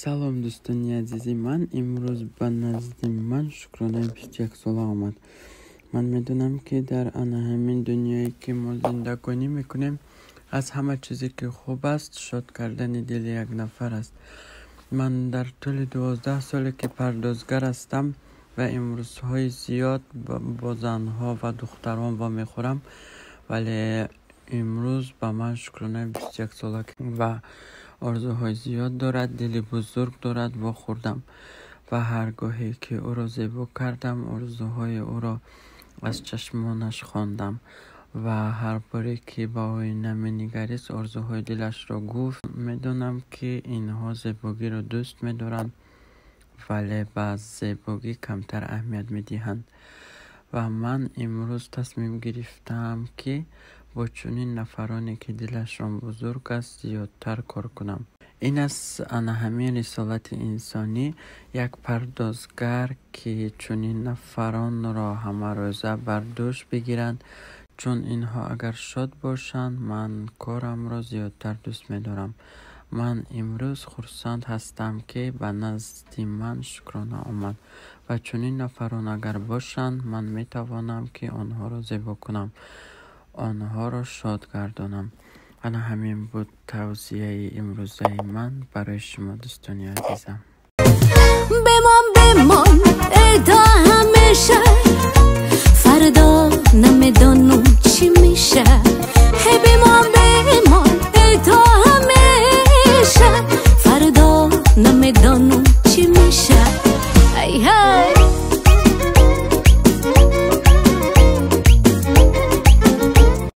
салом дӯстони азизи ман, имрӯз ба назди ман шукронаи 21 сола омад. Ман медонам ки дар ана ҳамин дунёе ки мо зиндагонӣ мекунем, аз ҳама чизе ки хуб аст, шод кардани дили як нафар аст. Ман дар тӯли 12 соле ки пардозгар ҳастам ва имрӯзҳои зиёд бо занҳо ва духтарон ва мехӯрам, вале имрӯз ба ман шукронаи 21 сола ва орзуҳои зиёд дорад, дили бузург дорад. Ва хурдам ва ҳар гоҳе ки ӯро зебо кардам, орзуҳои ӯро аз чашмонаш хондам ва ҳар боре ки ба оина менигарист, орзуҳои дилашро гуфт. Медонам ки инҳо зебогиро дӯст медоранд, вале ба зебогӣ камтар аҳамият медиҳанд. Ва ман имрӯз тасмим гирифтаам ки бо чунин нафароне ки дилашон бузург аст, зиёдтар кор кунам. ин аст ана ҳамин рисолати инсонӣ, як пардозгар ки чунин нафаронро ҳамарӯза бар дӯш бигиранд, чун инҳо агар шод бошанд, ман корамро зиёдтар дӯст медорам. ман имрӯз хурсанд ҳастам ки ба назди ман шукрона омад ва чунин нафарон агар бошанд, ман метавонам ки онҳоро зебо кунам, онҳоро шод гардонам. ана ҳамин буд тавзияи имрӯзаи ман барои шумо дӯстони азизам. بمان ای تا همیشه فردا